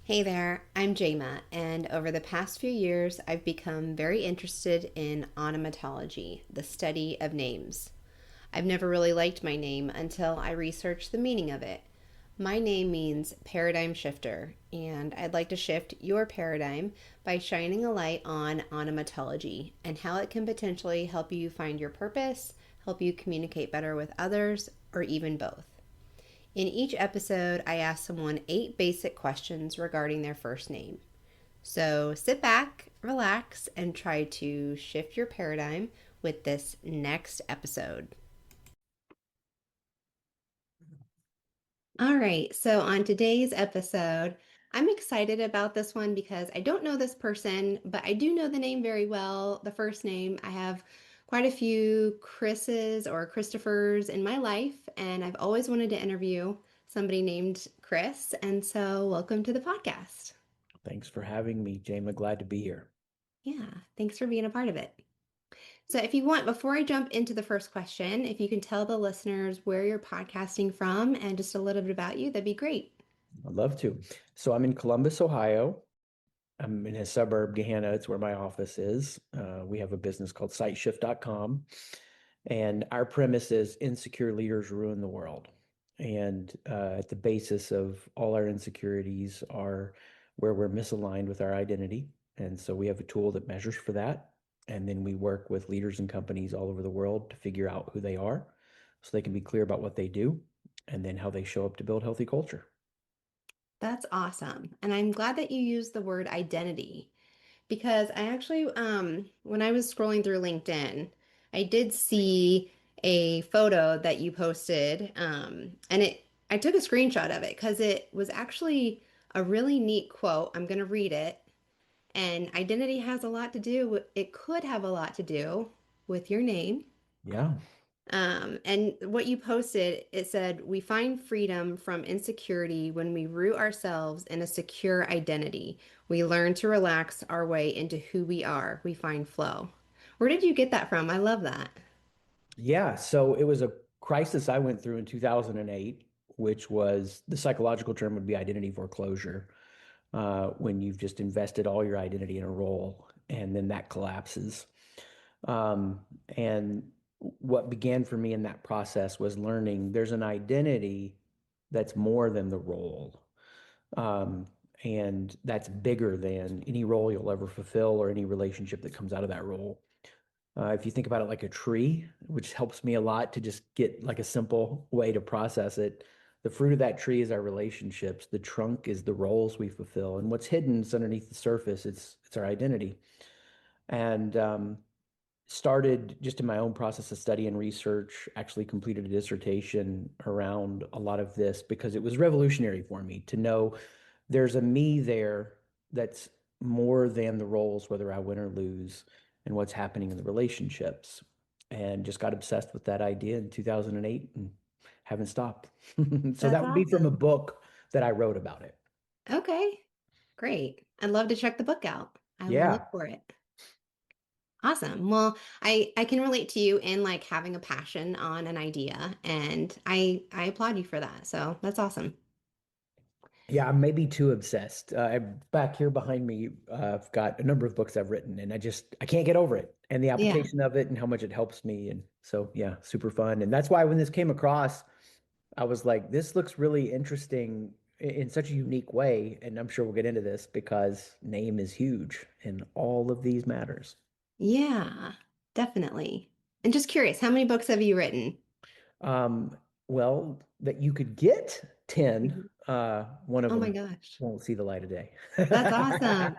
Hey there, I'm Jama, and over the past few years, I've become very interested in onomatology, the study of names. I've never really liked my name until I researched the meaning of it. My name means paradigm shifter, and I'd like to shift your paradigm by shining a light on onomatology and how it can potentially help you find your purpose, help you communicate better with others, or even both. In each episode, I ask someone 8 basic questions regarding their first name. So sit back, relax, and try to shift your paradigm with this next episode. All right, so on today's episode, I'm excited about this one because I don't know this person, but I do know the name very well. The first name, I have quite a few Chris's or Christophers in my life, and I've always wanted to interview somebody named Chris. And so, welcome to the podcast. Thanks for having me, Jama. Glad to be here. Yeah, thanks for being a part of it. So, if you want, before I jump into the first question, if you can tell the listeners where you're podcasting from and just a little bit about you, that'd be great. I'd love to. So I'm in Columbus, Ohio. I'm in a suburb, Gahanna. It's where my office is. We have a business called SightShift.com. And our premise is insecure leaders ruin the world. And at the basis of all our insecurities are where we're misaligned with our identity. And so we have a tool that measures for that. And then we work with leaders and companies all over the world to figure out who they are so they can be clear about what they do and then how they show up to build healthy culture. That's awesome. And I'm glad that you used the word identity because I actually, when I was scrolling through LinkedIn, I did see a photo that you posted, I took a screenshot of it because it was actually a really neat quote. I'm going to read it. And identity has a lot to do with, it could have a lot to do with your name. Yeah. And what you posted, it said, we find freedom from insecurity when we root ourselves in a secure identity. We learn to relax our way into who we are. We find flow. Where did you get that from? I love that. Yeah. So it was a crisis I went through in 2008, which was the psychological term would be identity foreclosure, when you've just invested all your identity in a role and then that collapses. And what began for me in that process was learning there's an identity that's more than the role. Um, and that's bigger than any role you'll ever fulfill or any relationship that comes out of that role. If you think about it like a tree, which helps me a lot to just get like a simple way to process it, the fruit of that tree is our relationships. The trunk is the roles we fulfill, and what's hidden is underneath the surface. It's our identity. And started just in my own process of study and research. Actually, completed a dissertation around a lot of this because it was revolutionary for me to know there's a me there that's more than the roles, whether I win or lose, and what's happening in the relationships. And just got obsessed with that idea in 2008 and haven't stopped. So That's that would be from a awesome. book that I wrote about it. Okay, great. I'd love to check the book out. I will look Yeah. for it. Awesome. Well, I can relate to you in like having a passion on an idea, and I applaud you for that. So that's awesome. Yeah, I'm maybe too obsessed. Back here behind me, I've got a number of books I've written, and I can't get over it and the Yeah. application of it and how much it helps me. And so, yeah, super fun. And that's why when this came across, I was like, this looks really interesting in such a unique way. And I'm sure we'll get into this because name is huge and all of these matters. Yeah, definitely. And just curious, how many books have you written? Well, that you could get 10, Mhm. one of Oh my them gosh. won't see the light of day. That's awesome.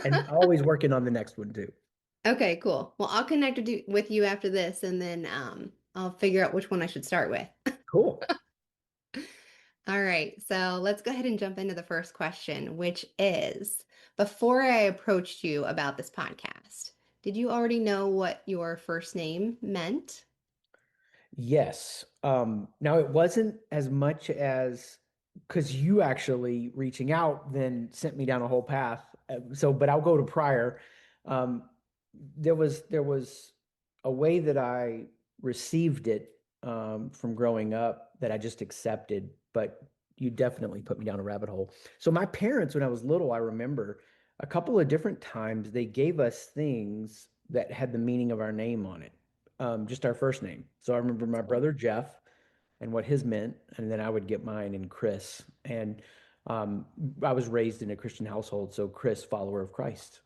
And always working on the next one too. Okay, cool. Well, I'll connect with you after this and then I'll figure out which one I should start with. Cool. All right, so let's go ahead and jump into the first question, which is, before I approached you about this podcast, did you already know what your first name meant? Yes. Now it wasn't as much as because you actually reaching out then sent me down a whole path. But I'll go to prior. Um, there was a way that I received it from growing up that I just accepted. But you definitely put me down a rabbit hole. So my parents, when I was little, I remember a couple of different times they gave us things that had the meaning of our name on it, just our first name. So I remember That's my cool. brother Jeff and what his meant, and then I would get mine and Chris. And I was raised in a Christian household, so Chris, follower of Christ.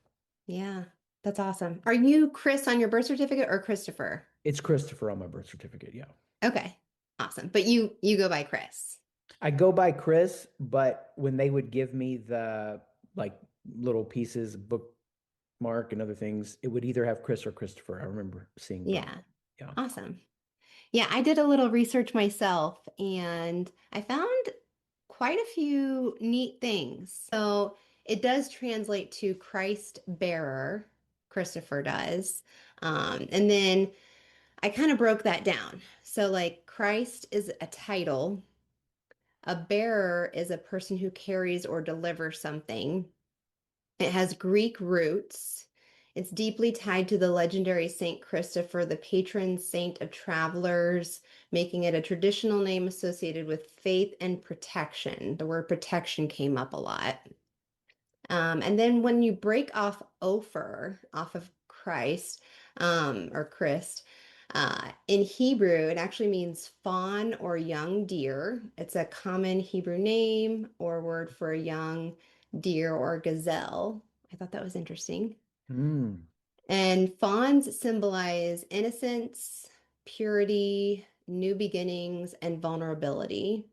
Yeah, that's awesome. Are you Chris on your birth certificate or Christopher? It's Christopher on my birth certificate, yeah. Okay, awesome. But you go by Chris. I go by Chris, but when they would give me the like little pieces, bookmark and other things, it would either have Chris or Christopher. I remember seeing both. Yeah, Yeah. awesome. Yeah, I did a little research myself and I found quite a few neat things. So it does translate to Christ bearer, Christopher does. And then I kind of broke that down. So, like, Christ is a title, a bearer is a person who carries or delivers something. It has Greek roots. It's deeply tied to the legendary Saint Christopher, the patron saint of travelers, making it a traditional name associated with faith and protection. The word protection came up a lot. And then when you break off Ophir off of Christ or Christ, in Hebrew, it actually means fawn or young deer. It's a common Hebrew name or word for a young deer or gazelle. I thought that was interesting. Mm, And fawns symbolize innocence, purity, new beginnings, and vulnerability.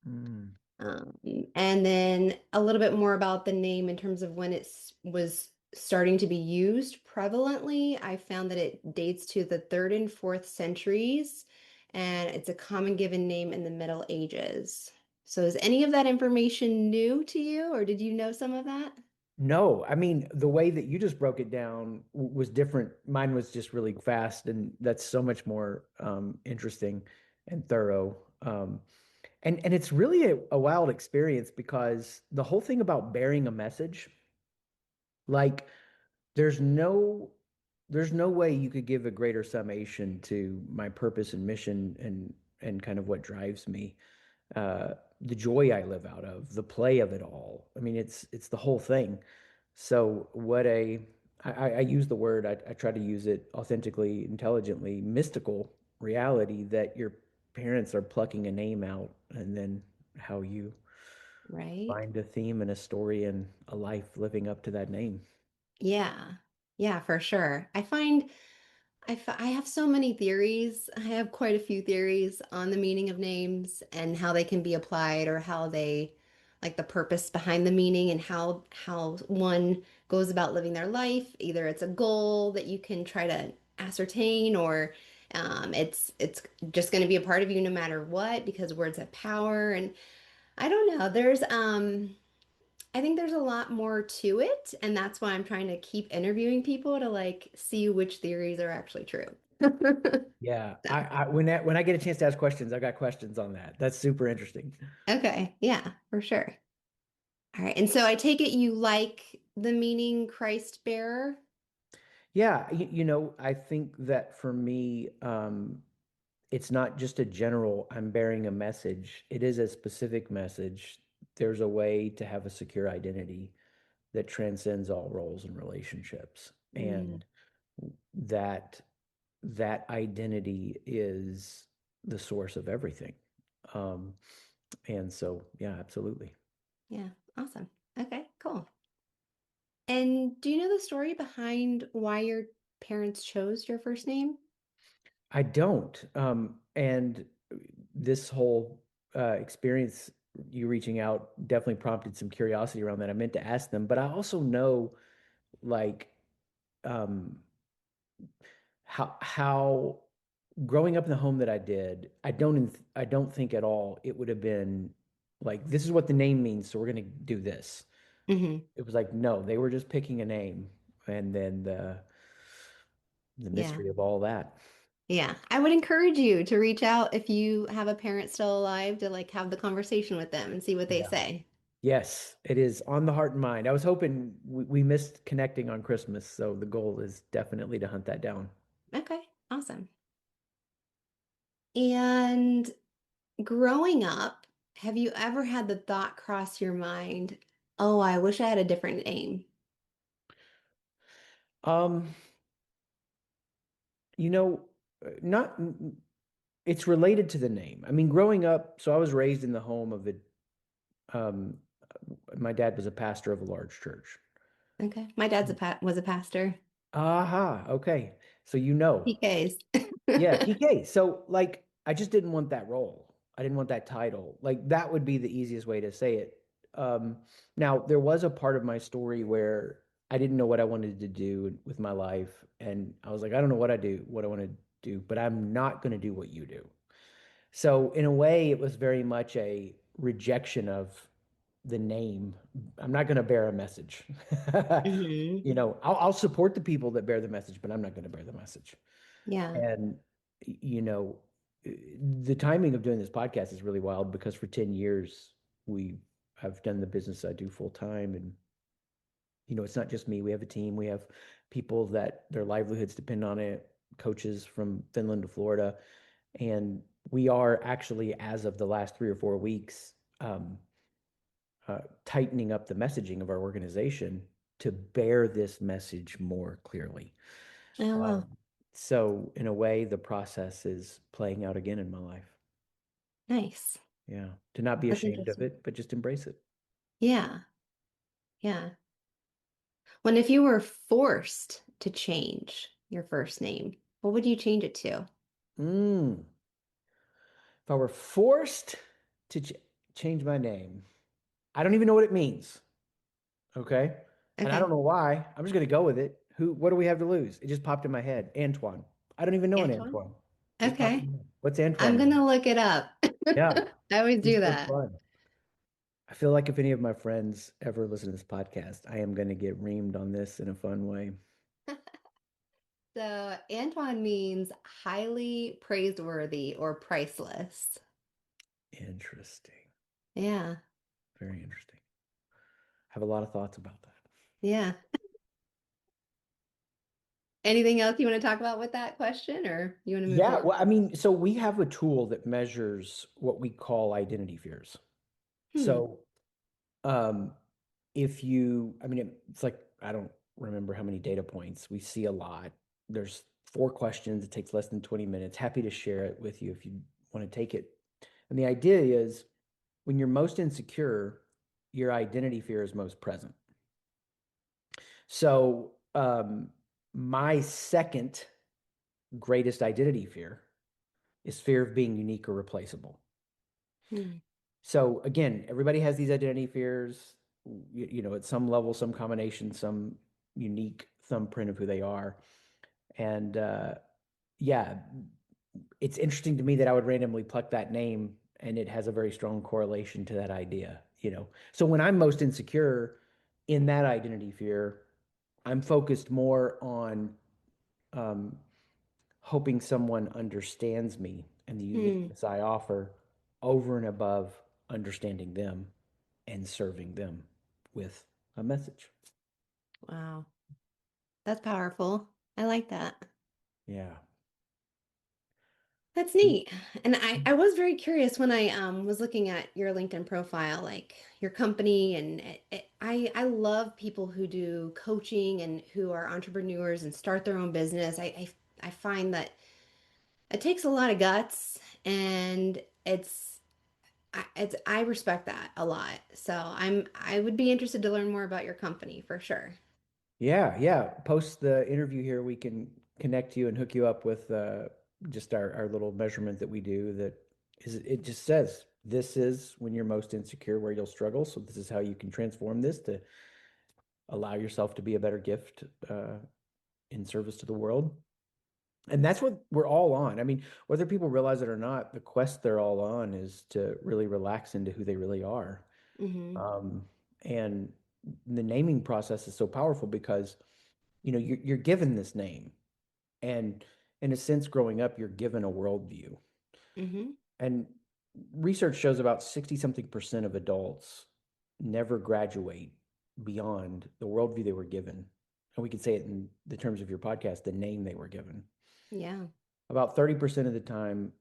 mm, Um, and then a little bit more about the name in terms of when it was starting to be used prevalently. I found that it dates to the third and fourth centuries, and it's a common given name in the Middle Ages. So is any of that information new to you, or did you know some of that? no, I mean, the way that you just broke it down was different. Mine was just really fast, and that's so much more interesting and thorough. And it's really a wild experience because the whole thing about bearing a message, like there's no there's no way you could give a greater summation to my purpose and mission and kind of what drives me. The joy I live out of, the play of it all. I mean, it's the whole thing. So I use the word, I try to use it authentically, intelligently, mystical reality that your parents are plucking a name out and then how you Right? find a theme and a story and a life living up to that name. Yeah. Yeah, for sure. I have so many theories. I have quite a few theories on the meaning of names and how they can be applied or how they like the purpose behind the meaning and how one goes about living their life. Either it's a goal that you can try to ascertain or it's just going to be a part of you no matter what because words have power and I don't know. I think there's a lot more to it, and that's why I'm trying to keep interviewing people to like see which theories are actually true. Yeah, So, when I get a chance to ask questions, I got questions on that. That's super interesting. okay, yeah, for sure. All right, and so I take it you like the meaning Christ bearer? Yeah, I think that for me, it's not just a general, I'm bearing a message. It is a specific message. There's a way to have a secure identity that transcends all roles and relationships. Yeah, And that that identity is the source of everything. Um, and so, yeah, absolutely. yeah, awesome. Okay, cool. And do you know the story behind why your parents chose your first name? I don't. And this whole experience, you reaching out, definitely prompted some curiosity around that. I meant to ask them, but I also know, like, um, how growing up in the home that I did, I don't think at all it would have been like this is what the name means, so we're gonna do this. Hmm. It was like no, they were just picking a name, and then the Yeah. mystery of all that. Yeah, I would encourage you to reach out if you have a parent still alive to like have the conversation with them and see what they Yeah. say. Yes, it is on the heart and mind. I was hoping we missed connecting on Christmas, so the goal is definitely to hunt that down. Okay, awesome. And growing up, Have you ever had the thought cross your mind, oh, I wish I had a different name? Um, you know, not it's related to the name. I mean, growing up, so I was raised in the home of a um my dad was a pastor of a large church. Okay. My dad's was a pastor. Aha, okay. So you know. PKs. Yeah, PK. So like I just didn't want that role. I didn't want that title. Like that would be the easiest way to say it. Um, Now there was a part of my story where I didn't know what I wanted to do with my life, and I was like, I don't know what I want to do, but I'm not going to do what you do. So in a way, it was very much a rejection of the name. I'm not going to bear a message. Hmm. I'll support the people that bear the message, but I'm not going to bear the message. Yeah. And, you know, the timing of doing this podcast is really wild because for 10 years, we have done the business I do full time. And, it's not just me. We have a team. We have people that their livelihoods depend on it, coaches from Finland to Florida. And we are actually, as of the last 3 or 4 weeks, tightening up the messaging of our organization to bear this message more clearly. Oh, wow. Um, so, in a way, the process is playing out again in my life. Nice. Yeah. To not be That's ashamed of interesting. it, but just embrace it. Yeah. Yeah. When if you were forced to change your first name, what would you change it to? Mm. If I were forced to change my name, I don't even know what it means. Okay. And I don't Okay. know why. I'm just going to go with it. What do we have to lose? It just popped in my head. Antoine. I don't even know an Antoine? Antoine. Just popped in Okay. my head. What's I'm Antoine mean? gonna look it up. Yeah. I always do Just for that. fun. I feel like if any of my friends ever listen to this podcast, I am going to get reamed on this in a fun way. So Antoine means highly praiseworthy or priceless. Interesting. Yeah. Very interesting. Have a lot of thoughts about that. Yeah. Anything else you want to talk about with that question or you want to move Yeah, forward? well, I mean, so we have a tool that measures what we call identity fears. Hmm. So, I mean, it's like, I don't remember how many data points. We see a lot. There's 4 questions. It takes less than 20 minutes. Happy to share it with you if you want to take it. And the idea is when you're most insecure, your identity fear is most present. So, my second greatest identity fear is fear of being unique or replaceable. Hmm. So again, everybody has these identity fears, at some level, some combination, some unique thumbprint of who they are. And yeah, it's interesting to me that I would randomly pluck that name and it has a very strong correlation to that idea. So when I'm most insecure in that identity fear, I'm focused more on um, hoping someone understands me and the Hmm. uniqueness I offer over and above understanding them and serving them with a message. Wow. That's powerful. I like that. Yeah. That's neat. And I was very curious when I was looking at your LinkedIn profile, like your company, and I love people who do coaching and who are entrepreneurs and start their own business. I find that it takes a lot of guts, and I respect that a lot. So I would be interested to learn more about your company for sure. Yeah, yeah. Post the interview here. We can connect you and hook you up with just our little measurement that we do that it just says this is when you're most insecure where you'll struggle. So this is how you can transform this to allow yourself to be a better gift in service to the world. And that's what we're all on. I mean, whether people realize it or not, the quest they're all on is to really relax into who they really are. Hmm. Um, and the naming process is so powerful because, you're given this name. And in a sense, growing up, you're given a worldview. Hmm. And research shows about 60 something percent of adults never graduate beyond the worldview they were given. And we could say it in the terms of your podcast, the name they were given. Yeah. About 30% of the time,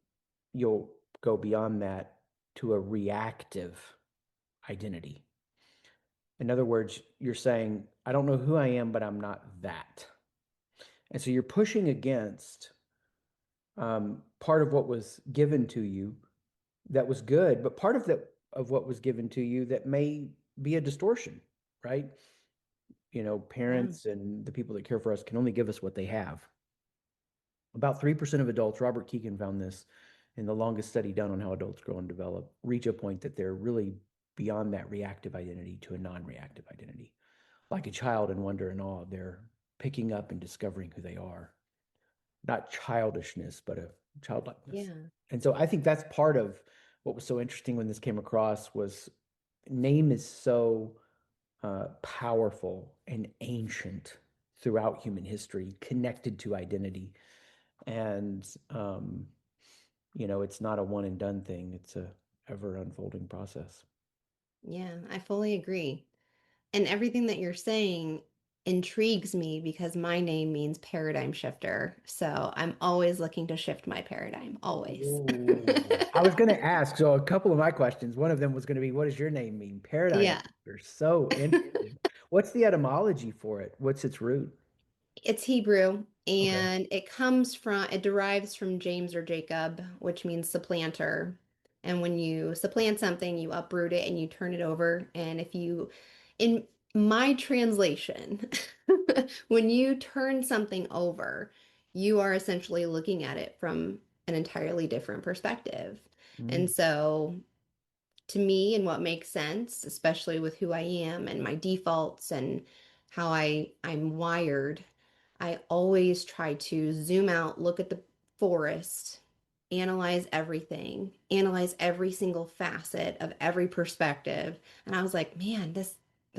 you'll go beyond that to a reactive identity. In other words, you're saying, I don't know who I am, but I'm not that. And so you're pushing against part of what was given to you that was good, but part of that of what was given to you that may be a distortion, right? Yeah. Parents and the people that care for us can only give us what they have. About 3% of adults, Robert Keegan found this in the longest study done on how adults grow and develop, reach a point that they're really beyond that reactive identity to a non-reactive identity. Like a child in wonder and awe, they're picking up and discovering who they are. Not childishness, but a childlikeness. Yeah. And so I think that's part of what was so interesting when this came across was name is so powerful and ancient throughout human history, connected to identity. And it's not a one and done thing. It's a ever unfolding process. Yeah, I fully agree. And everything that you're saying intrigues me because my name means paradigm shifter. So I'm always looking to shift my paradigm, always. Ooh. I was going to ask, so a couple of my questions, one of them was going to be, what does your name mean? Paradigm Yeah. shifter. So interesting. What's the etymology for it? What's its root? It's Hebrew Okay. and it derives from James or Jacob, which means supplanter. And when you supplant something, you uproot it and you turn it over. And in my translation, when you turn something over, you are essentially looking at it from an entirely different perspective. Mm. And so to me and what makes sense, especially with who I am and my defaults and how I'm wired, I always try to zoom out, look at the forest, analyze everything, analyze every single facet of every perspective. And I was like, man, this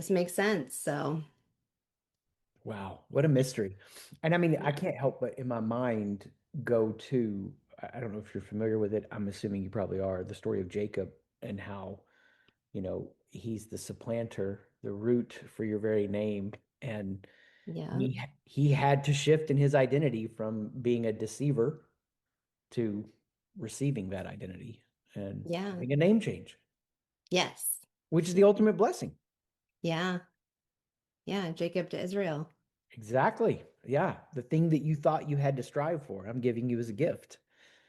makes sense. So, Wow, what a mystery. And I mean, I yeah. can't help but in my mind go to, I don't know if you're familiar with it. I'm assuming you probably are, the story of Jacob and how, he's the supplanter, the root for your very name. And Yeah. he had to shift in his identity from being a deceiver to receiving that identity and Yeah. having a name change, Yes. which is the ultimate blessing. Yeah. Yeah. Jacob to Israel. Exactly. Yeah. The thing that you thought you had to strive for, I'm giving you as a gift.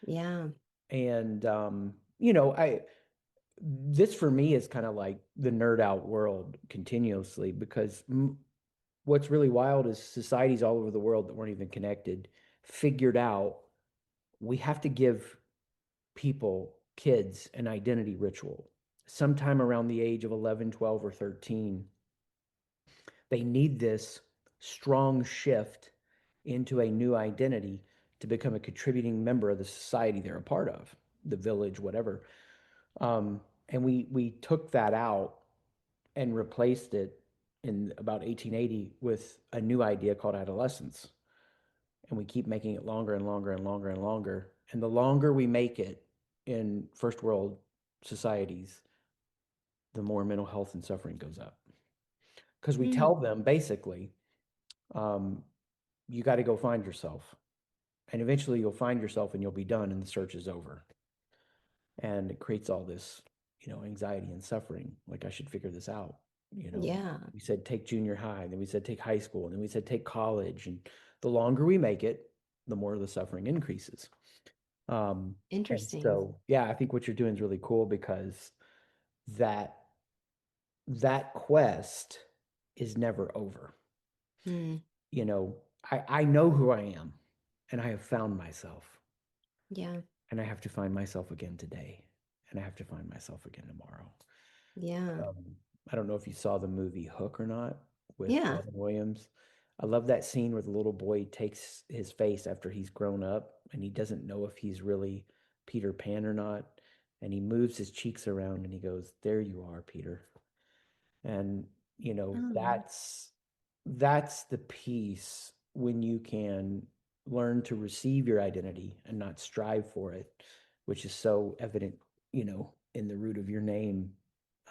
Yeah. And this for me is kind of like the nerd out world continuously because what's really wild is societies all over the world that weren't even connected figured out we have to give people, kids, an identity ritual. Sometime around the age of 11, 12, or 13, they need this strong shift into a new identity to become a contributing member of the society they're a part of, the village, whatever. And we took that out and replaced it in about 1880 with a new idea called adolescence. And we keep making it longer and longer and longer and longer. And the longer we make it in first world societies, the more mental health and suffering goes up. Because we Mm. tell them basically, um, you got to go find yourself. And eventually you'll find yourself and you'll be done and the search is over. And it creates all this, anxiety and suffering. Like I should figure this out. Yeah. We said take junior high, then we said take high school, and then we said take college. And the longer we make it, the more the suffering increases. And Interesting. so, yeah, I think what you're doing is really cool because that that quest is never over. Hmm. I know who I am and I have found myself Yeah. and I have to find myself again today and I have to find myself again tomorrow. Yeah. I don't know if you saw the movie Hook or not with Yeah. Robin Williams. I love that scene where the little boy takes his face after he's grown up and he doesn't know if he's really Peter Pan or not. And he moves his cheeks around and he goes, "There you are, Peter." And Oh, that's the piece when you can learn to receive your identity and not strive for it, which is so evident, in the root of your name.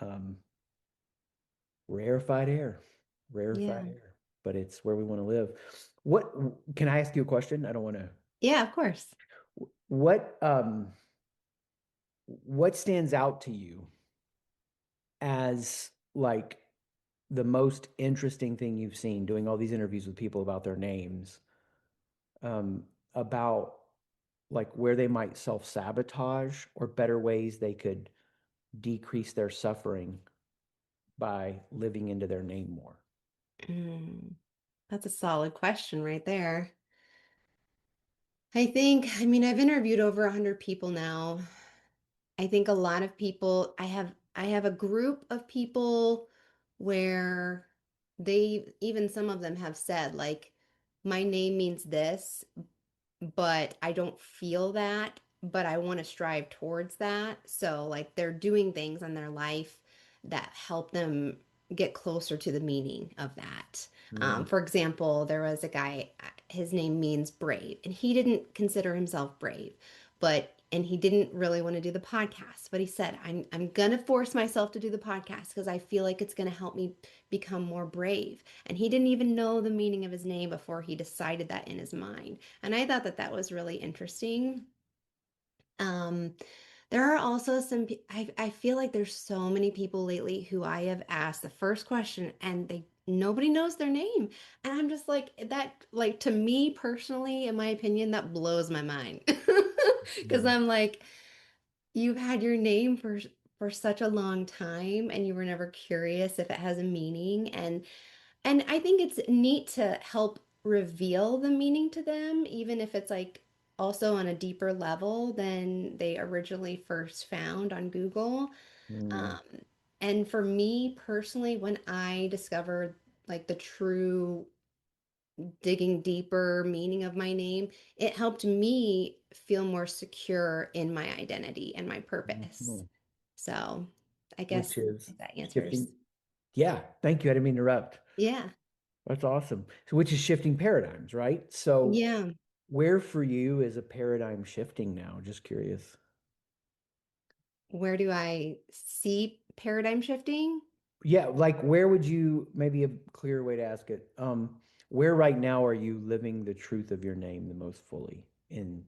Um, rarefied air, rarefied yeah. air, but it's where we want to live. What can I ask you a question? I don't want to. Yeah, of course. What what stands out to you as like the most interesting thing you've seen doing all these interviews with people about their names, um, about like where they might self-sabotage or better ways they could decrease their suffering by living into their name more? Mm, that's a solid question right there. I mean, I've interviewed over 100 people now. I think a lot of people, I have a group of people where even some of them have said like my name means this, but I don't feel that, but I want to strive towards that. So, like, they're doing things in their life that help them get closer to the meaning of that. Mm, For example, there was a guy, his name means brave, and he didn't consider himself brave, and he didn't really want to do the podcast, but he said, I'm gonna force myself to do the podcast because I feel like it's gonna help me become more brave. And he didn't even know the meaning of his name before he decided that in his mind. And I thought that that was really interesting. Um, there are also I feel like there's so many people lately who I have asked the first question and nobody knows their name. And I'm just like, that, like, to me personally, in my opinion, that blows my mind. Because mm, I'm like, you've had your name for such a long time and you were never curious if it has a meaning. And I think it's neat to help reveal the meaning to them, even if it's like also on a deeper level than they originally first found on Google. mm, Um, and for me personally, when I discovered like the true digging deeper meaning of my name, it helped me feel more secure in my identity and my purpose. mhm. So I Which guess is if that answers. shifting. Yeah, thank you. I didn't mean to interrupt. Yeah. That's awesome. So, which is shifting paradigms, right? So, Yeah. where for you is a paradigm shifting now? Just curious. Where do I see paradigm shifting? Yeah, like where would you, maybe a clearer way to ask it, where right now are you living the truth of your name the most fully in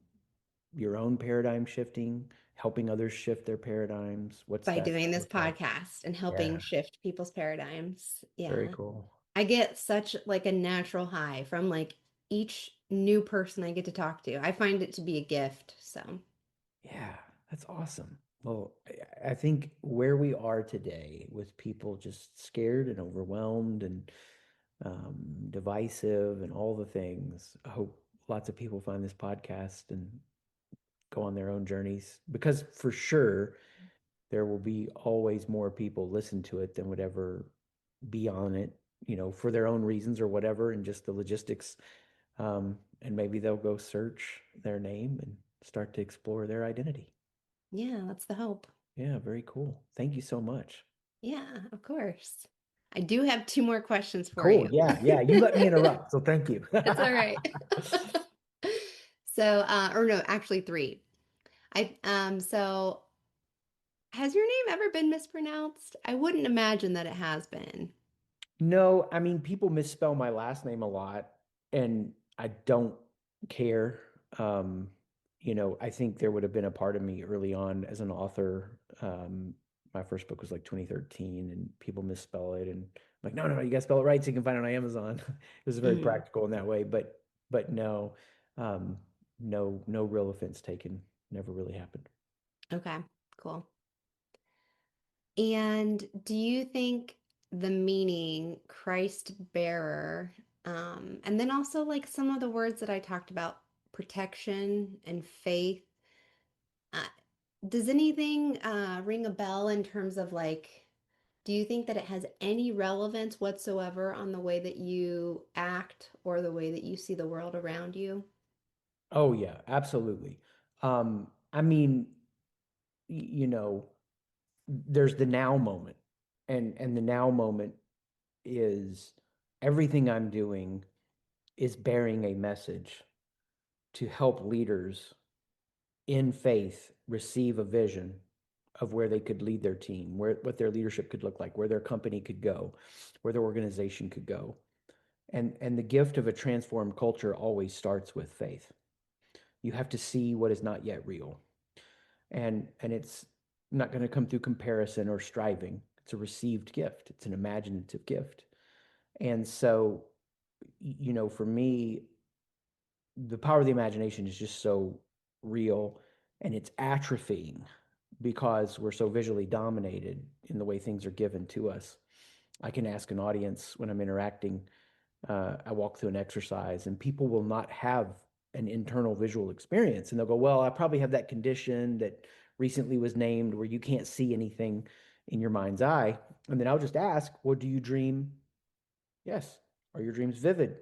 your own paradigm shifting, helping others shift their paradigms? What's By that doing this look like? podcast and helping Yeah, shift people's paradigms. very Yeah. cool. I get such like a natural high from like each new person I get to talk to. I find it to be a gift. So, Yeah, that's awesome. Well, I think where we are today with people just scared and overwhelmed and divisive and all the things, I hope lots of people find this podcast and go on their own journeys because for sure there will be always more people listen to it than would ever be on it, for their own reasons or whatever, and just the logistics. And maybe they'll go search their name and start to explore their identity. yeah, that's the hope. Yeah, very cool. Thank you so much. Yeah, of course. I do have two more questions for Cool. you. Yeah, yeah. You let me interrupt, so thank you. It's all right. So, or no, actually three. So has your name ever been mispronounced? I wouldn't imagine that it has been. No, I mean, people misspell my last name a lot, and I don't care. I think there would have been a part of me early on as an author. My first book was like 2013, and people misspell it, and I'm like, no, no, no, you gotta spell it right so you can find it on Amazon. It was very Mhm. practical in that way, but no, um, no real offense taken. Never really happened. Okay, cool. And do you think the meaning Christ bearer, and then also like some of the words that I talked about, protection and faith, uh, does anything ring a bell in terms of like, do you think that it has any relevance whatsoever on the way that you act or the way that you see the world around you? Oh yeah, absolutely. I mean, there's the now moment, and the now moment is everything I'm doing is bearing a message to help leaders in faith receive a vision of where they could lead their team, where what their leadership could look like, where their company could go, where their organization could go. And the gift of a transformed culture always starts with faith. You have to see what is not yet real. and it's not going to come through comparison or striving. It's a received gift. It's an imaginative gift. And so, for me, the power of the imagination is just so real, and it's atrophying because we're so visually dominated in the way things are given to us. I can ask an audience when I'm interacting, I walk through an exercise, and people will not have an internal visual experience. And they'll go, well, I probably have that condition that recently was named where you can't see anything in your mind's eye. And then I'll just ask, well, do you dream? Yes. Are your dreams vivid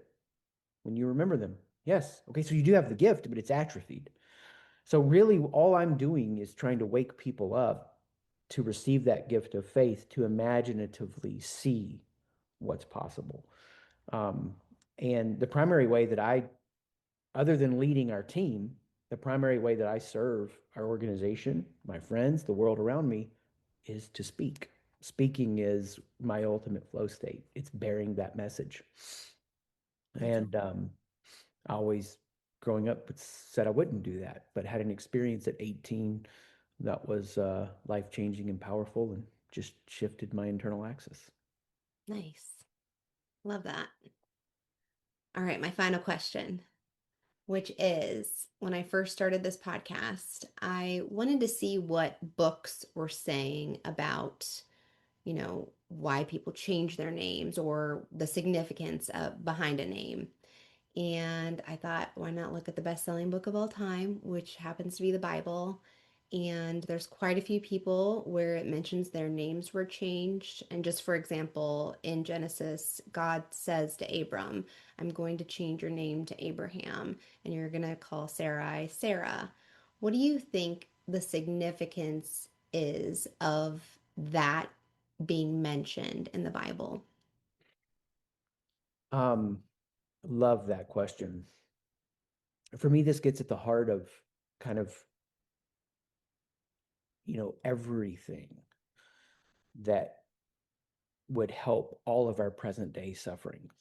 when you remember them? Yes. Okay, so you do have the gift, but it's atrophied. So really, all I'm doing is trying to wake people up to receive that gift of faith, to imaginatively see what's possible. Um, and the primary way that other than leading our team, the primary way that I serve our organization, my friends, the world around me, is to speak. Speaking is my ultimate flow state. It's bearing that message. That's And I always, growing up, said I wouldn't do that, but had an experience at 18 that was life-changing and powerful and just shifted my internal axis. nice. Love that. All right, my final question, which is when I first started this podcast, I wanted to see what books were saying about, why people change their names or the significance behind a name. And I thought, why not look at the best-selling book of all time, which happens to be the Bible? And there's quite a few people where it mentions their names were changed. And just for example, in Genesis, God says to Abram, I'm going to change your name to Abraham, and you're going to call Sarai Sarah. What do you think the significance is of that being mentioned in the Bible? Um, Love that question. For me, this gets at the heart of kind of, everything that would help all of our present day sufferings.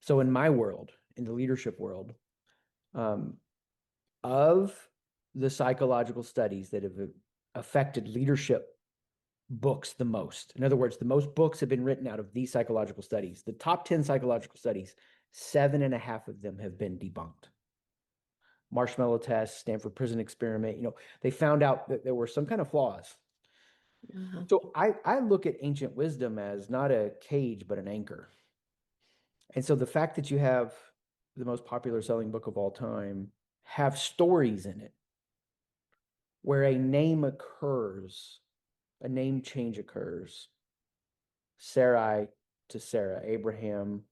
So in my world, in the leadership world, um, of the psychological studies that have affected leadership books the most, in other words, the most books have been written out of these psychological studies, the top 10 psychological studies, 7.5 of them have been debunked. Marshmallow test, Stanford prison experiment, they found out that there were some kind of flaws. Uh-huh. So I look at ancient wisdom as not a cage, but an anchor. And so the fact that you have the most popular selling book of all time have stories in it where a name occurs, a name change occurs. Sarai to Sarah, Abram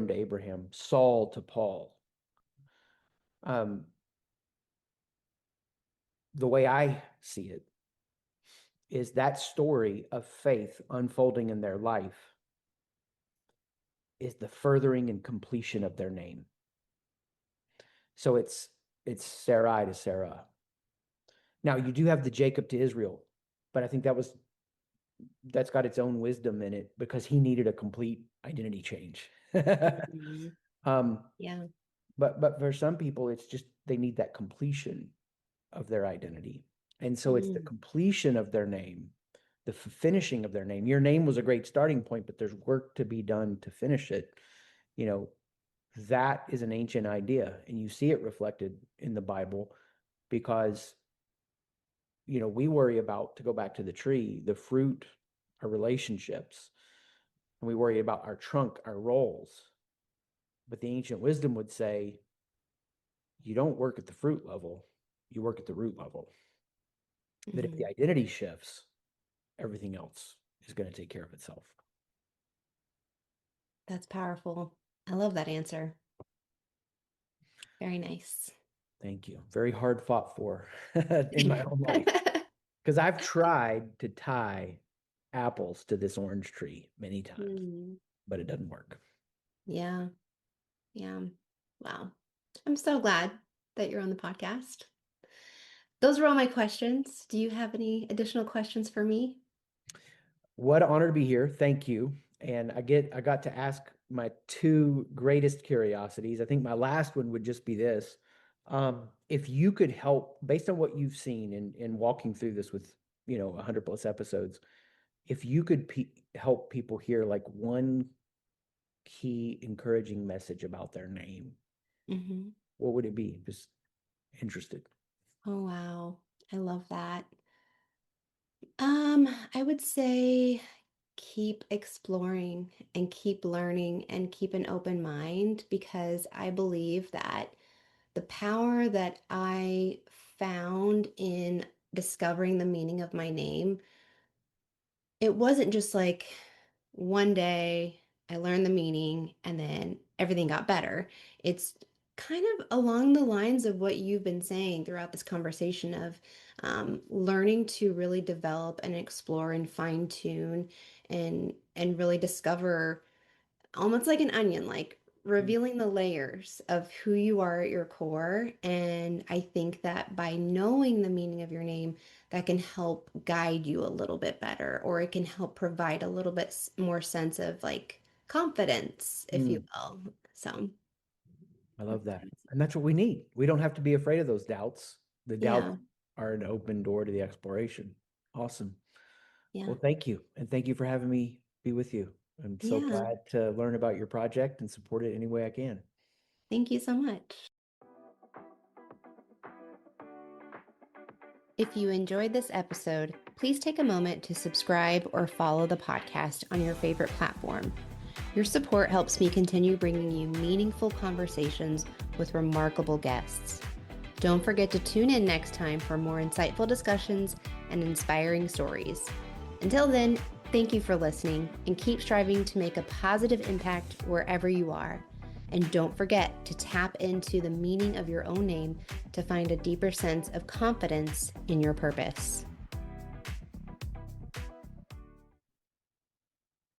to Abraham, Saul to Paul. Um, the way I see it is that story of faith unfolding in their life is the furthering and completion of their name. So it's Sarai to Sarah. Now you do have the Jacob to Israel, but I think that's got its own wisdom in it because he needed a complete identity change. Mhm. um, Yeah. but for some people, it's just they need that completion of their identity. And so it's the Mm. completion of their name, the finishing of their name. Your name was a great starting point, but there's work to be done to finish it. You know, that is an ancient idea, and you see it reflected in the Bible because, we worry about, to go back to the tree, the fruit, our relationships, and we worry about our trunk, our roles. But the ancient wisdom would say, you don't work at the fruit level, you work at the root level. That if the Mhm. identity shifts, everything else is going to take care of itself. That's powerful. I love that answer. Very nice. Thank you. Very hard fought for in my own life because I've tried to tie apples to this orange tree many times, Mm. but it doesn't work. Yeah. Yeah. Wow. I'm so glad that you're on the podcast. Those were all my questions. Do you have any additional questions for me? What an honor to be here. Thank you. And I got to ask my two greatest curiosities. I think my last one would just be this. If you could help, based on what you've seen in walking through this with, 100 plus episodes, if you could help people hear like one key encouraging message about their name, Hmm. what would it be? Just interested. Oh, wow. I love that. I would say keep exploring and keep learning and keep an open mind because I believe that the power that I found in discovering the meaning of my name, it wasn't just like one day I learned the meaning and then everything got better. It's kind of along the lines of what you've been saying throughout this conversation of learning to really develop and explore and fine tune and really discover almost like an onion, like Mm, revealing the layers of who you are at your core. And I think that by knowing the meaning of your name, that can help guide you a little bit better, or it can help provide a little bit more sense of like confidence, if you mm, will. So, I love that. And that's what we need. We don't have to be afraid of those doubts. The doubts yeah, are an open door to the exploration. Awesome. yeah, Well, thank you. And thank you for having me be with you. I'm so yeah. glad to learn about your project and support it any way I can. Thank you so much. If you enjoyed this episode, please take a moment to subscribe or follow the podcast on your favorite platform. Your support helps me continue bringing you meaningful conversations with remarkable guests. Don't forget to tune in next time for more insightful discussions and inspiring stories. Until then, thank you for listening and keep striving to make a positive impact wherever you are. And don't forget to tap into the meaning of your own name to find a deeper sense of confidence in your purpose.